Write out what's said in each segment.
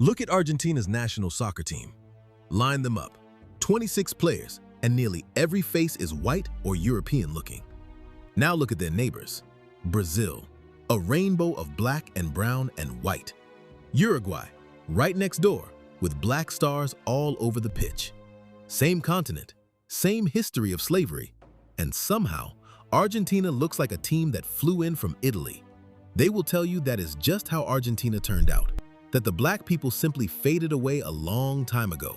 Look at Argentina's national soccer team. Line them up. 26 players, and nearly every face is white or European looking. Now look at their neighbors. Brazil, a rainbow of black and brown and white. Uruguay, right next door, with black stars all over the pitch. Same continent, same history of slavery, and somehow, Argentina looks like a team that flew in from Italy. They will tell you that is just how Argentina turned out, that the black people simply faded away a long time ago,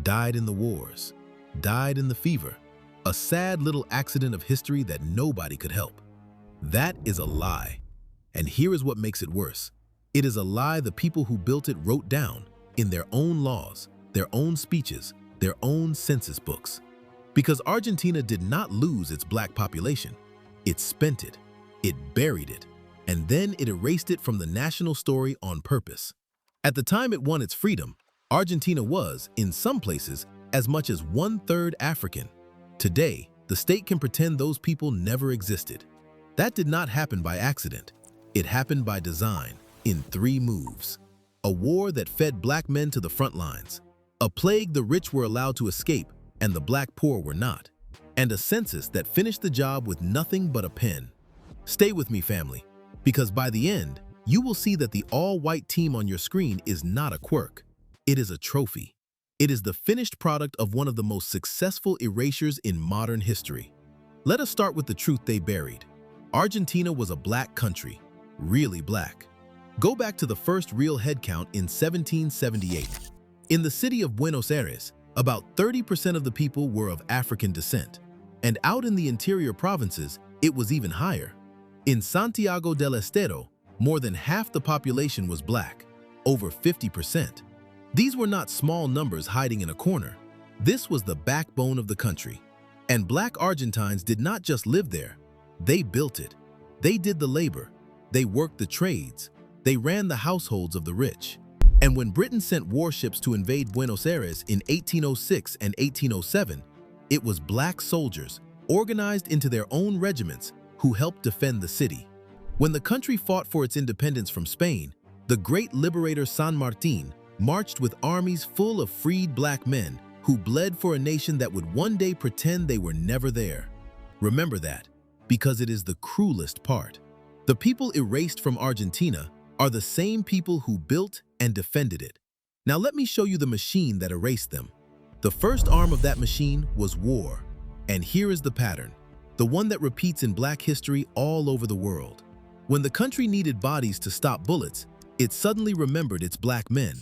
died in the wars, died in the fever, a sad little accident of history that nobody could help. That is a lie. And here is what makes it worse. It is a lie the people who built it wrote down in their own laws, their own speeches, their own census books. Because Argentina did not lose its black population. It spent it, it buried it, and then it erased it from the national story on purpose. At the time it won its freedom, Argentina was, in some places, as much as 1/3 African. Today, the state can pretend those people never existed. That did not happen by accident. It happened by design, in 3 moves. A war that fed black men to the front lines. A plague the rich were allowed to escape and the black poor were not. And a census that finished the job with nothing but a pen. Stay with me, family, because by the end, you will see that the all-white team on your screen is not a quirk. It is a trophy. It is the finished product of one of the most successful erasures in modern history. Let us start with the truth they buried. Argentina was a black country, really black. Go back to the first real head count in 1778. In the city of Buenos Aires, about 30% of the people were of African descent, and out in the interior provinces, it was even higher. In Santiago del Estero, more than half the population was black, over 50%. These were not small numbers hiding in a corner. This was the backbone of the country. And black Argentines did not just live there. They built it. They did the labor. They worked the trades. They ran the households of the rich. And when Britain sent warships to invade Buenos Aires in 1806 and 1807, it was black soldiers, organized into their own regiments, who helped defend the city. When the country fought for its independence from Spain, the great liberator San Martin marched with armies full of freed black men who bled for a nation that would one day pretend they were never there. Remember that, because it is the cruelest part. The people erased from Argentina are the same people who built and defended it. Now let me show you the machine that erased them. The first arm of that machine was war. And here is the pattern, the one that repeats in black history all over the world. When the country needed bodies to stop bullets, it suddenly remembered its black men.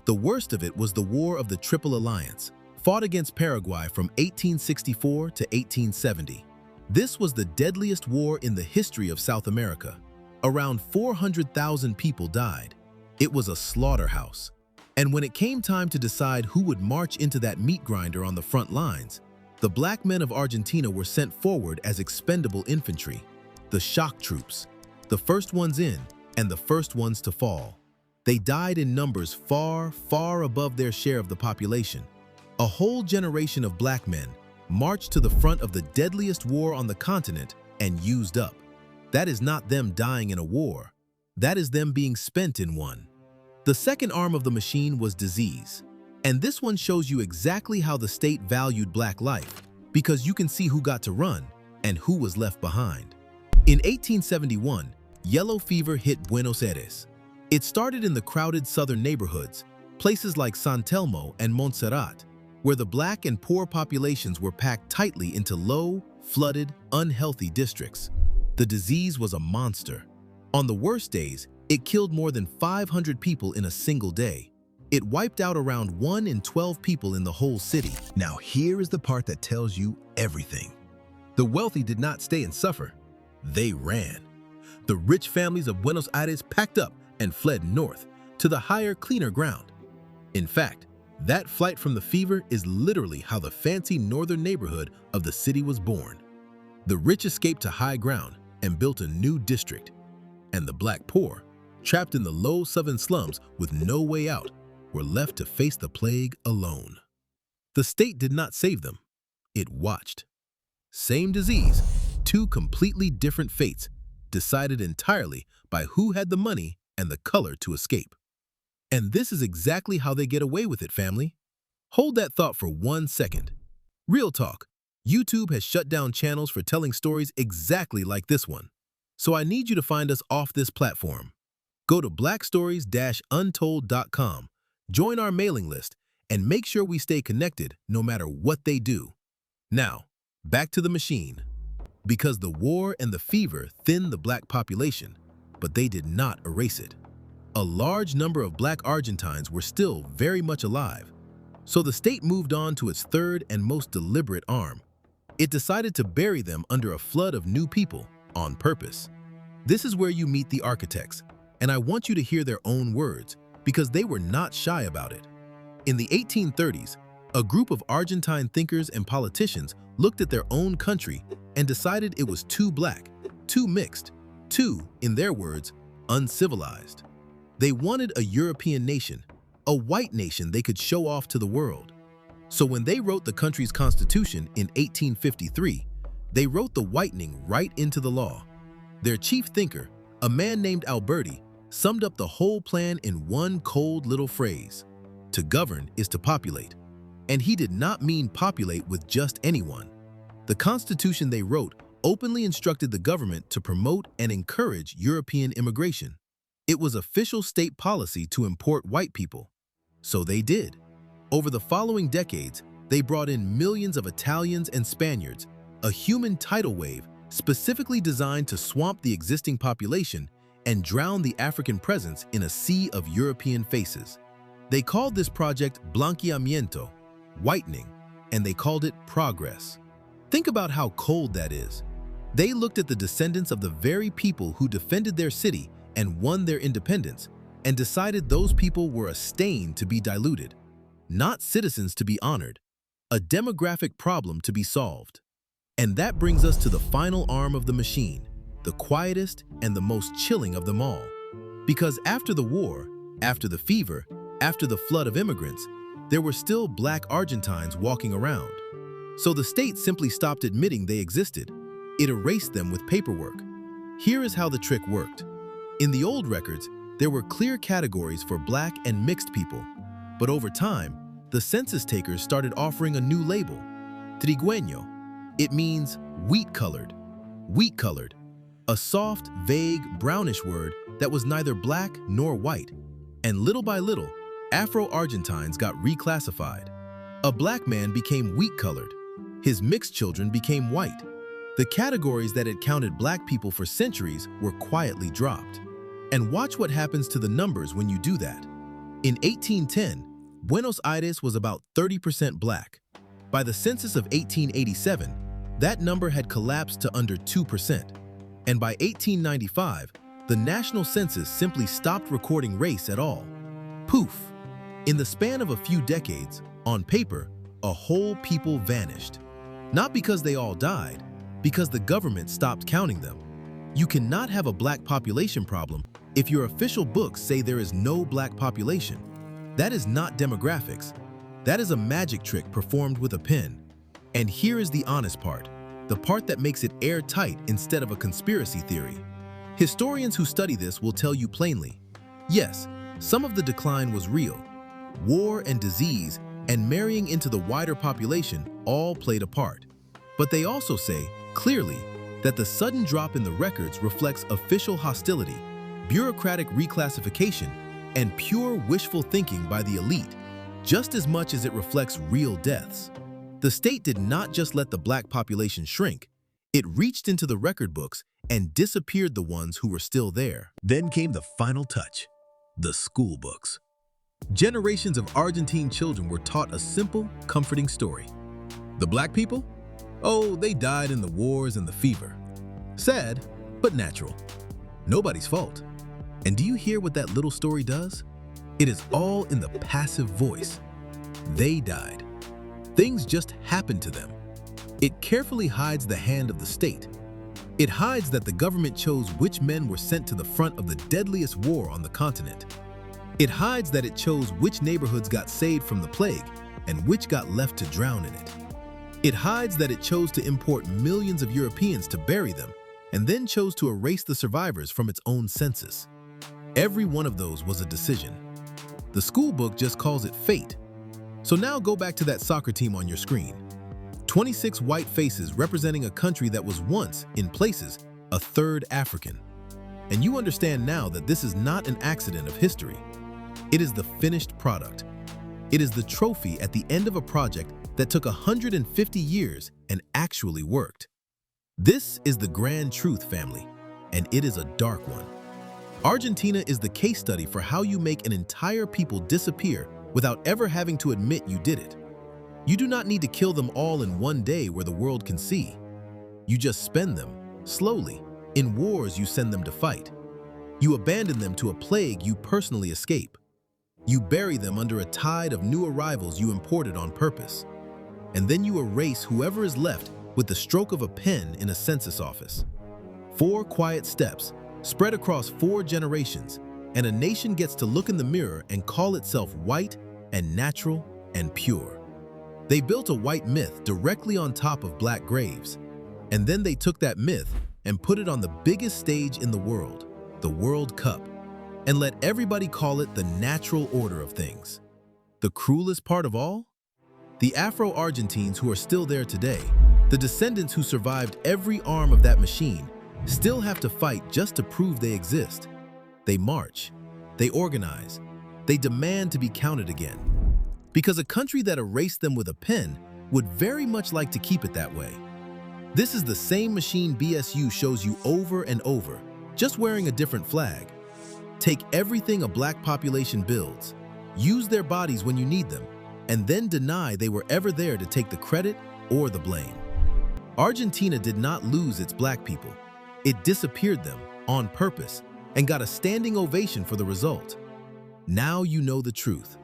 The worst of it was the War of the Triple Alliance, fought against Paraguay from 1864 to 1870. This was the deadliest war in the history of South America. Around 400,000 people died. It was a slaughterhouse. And when it came time to decide who would march into that meat grinder on the front lines, the black men of Argentina were sent forward as expendable infantry, the shock troops, the first ones in and the first ones to fall. They died in numbers far, far above their share of the population. A whole generation of black men marched to the front of the deadliest war on the continent and used up. That is not them dying in a war. That is them being spent in one. The second arm of the machine was disease. And this one shows you exactly how the state valued black life, because you can see who got to run and who was left behind. In 1871, yellow fever hit Buenos Aires. It started in the crowded southern neighborhoods, places like San Telmo and Montserrat, where the black and poor populations were packed tightly into low, flooded, unhealthy districts. The disease was a monster. On the worst days, it killed more than 500 people in a single day. It wiped out around 1 in 12 people in the whole city. Now here is the part that tells you everything. The wealthy did not stay and suffer. They ran. The rich families of Buenos Aires packed up and fled north to the higher, cleaner ground. In fact, that flight from the fever is literally how the fancy northern neighborhood of the city was born. The rich escaped to high ground and built a new district. And the black poor, trapped in the low southern slums with no way out, were left to face the plague alone. The state did not save them. It watched. Same disease, 2 completely different fates, decided entirely by who had the money and the color to escape. And this is exactly how they get away with it, family. Hold that thought for 1 second. Real talk, YouTube has shut down channels for telling stories exactly like this one. So I need you to find us off this platform. Go to blackstories-untold.com, join our mailing list, and make sure we stay connected no matter what they do. Now, back to the machine. Because the war and the fever thinned the black population, but they did not erase it. A large number of black Argentines were still very much alive, so the state moved on to its third and most deliberate arm. It decided to bury them under a flood of new people on purpose. This is where you meet the architects, and I want you to hear their own words because they were not shy about it. In the 1830s, a group of Argentine thinkers and politicians looked at their own country and decided it was too black, too mixed, too, in their words, uncivilized. They wanted a European nation, a white nation they could show off to the world. So when they wrote the country's constitution in 1853, they wrote the whitening right into the law. Their chief thinker, a man named Alberti, summed up the whole plan in one cold little phrase: to govern is to populate. And he did not mean populate with just anyone. The constitution they wrote openly instructed the government to promote and encourage European immigration. It was official state policy to import white people. So they did. Over the following decades, they brought in millions of Italians and Spaniards, a human tidal wave specifically designed to swamp the existing population and drown the African presence in a sea of European faces. They called this project blanqueamiento, whitening, and they called it progress. Think about how cold that is. They looked at the descendants of the very people who defended their city and won their independence and decided those people were a stain to be diluted, not citizens to be honored, a demographic problem to be solved. And that brings us to the final arm of the machine, the quietest and the most chilling of them all. Because after the war, after the fever, after the flood of immigrants, there were still black Argentines walking around. So the state simply stopped admitting they existed. It erased them with paperwork. Here is how the trick worked. In the old records, there were clear categories for black and mixed people. But over time, the census takers started offering a new label, trigueño. It means wheat-colored, a soft, vague, brownish word that was neither black nor white. And little by little, Afro-Argentines got reclassified. A black man became wheat-colored. His mixed children became white. The categories that had counted black people for centuries were quietly dropped. And watch what happens to the numbers when you do that. In 1810, Buenos Aires was about 30% black. By the census of 1887, that number had collapsed to under 2%. And by 1895, the national census simply stopped recording race at all. Poof! In the span of a few decades, on paper, a whole people vanished. Not because they all died, because the government stopped counting them. You cannot have a black population problem if your official books say there is no black population. That is not demographics. That is a magic trick performed with a pen. And here is the honest part, the part that makes it airtight instead of a conspiracy theory. Historians who study this will tell you plainly, yes, some of the decline was real. War and disease and marrying into the wider population all played a part. But they also say, clearly, that the sudden drop in the records reflects official hostility, bureaucratic reclassification, and pure wishful thinking by the elite, just as much as it reflects real deaths. The state did not just let the black population shrink, it reached into the record books and disappeared the ones who were still there. Then came the final touch, the school books. Generations of Argentine children were taught a simple, comforting story. The black people? Oh, they died in the wars and the fever. Sad, but natural. Nobody's fault. And do you hear what that little story does? It is all in the passive voice. They died. Things just happened to them. It carefully hides the hand of the state. It hides that the government chose which men were sent to the front of the deadliest war on the continent. It hides that it chose which neighborhoods got saved from the plague and which got left to drown in it. It hides that it chose to import millions of Europeans to bury them and then chose to erase the survivors from its own census. Every one of those was a decision. The school book just calls it fate. So now go back to that soccer team on your screen. 26 white faces representing a country that was once, in places, a third African. And you understand now that this is not an accident of history. It is the finished product. It is the trophy at the end of a project that took 150 years and actually worked. This is the grand truth, family, and it is a dark one. Argentina is the case study for how you make an entire people disappear without ever having to admit you did it. You do not need to kill them all in one day where the world can see. You just spend them, slowly, in wars you send them to fight. You abandon them to a plague you personally escape. You bury them under a tide of new arrivals you imported on purpose. And then you erase whoever is left with the stroke of a pen in a census office. 4 quiet steps, spread across 4 generations, and a nation gets to look in the mirror and call itself white and natural and pure. They built a white myth directly on top of black graves, and then they took that myth and put it on the biggest stage in the World Cup, and let everybody call it the natural order of things. The cruelest part of all? The Afro-Argentines who are still there today, the descendants who survived every arm of that machine, still have to fight just to prove they exist. They march, they organize, they demand to be counted again. Because a country that erased them with a pen would very much like to keep it that way. This is the same machine BSU shows you over and over, just wearing a different flag. Take everything a black population builds, use their bodies when you need them, and then deny they were ever there to take the credit or the blame. Argentina did not lose its black people. It disappeared them on purpose and got a standing ovation for the result. Now you know the truth.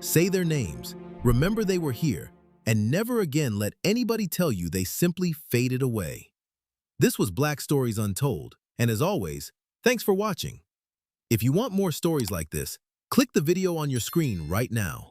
Say their names, remember they were here, and never again let anybody tell you they simply faded away. This was Black Stories Untold, and as always, thanks for watching. If you want more stories like this, click the video on your screen right now.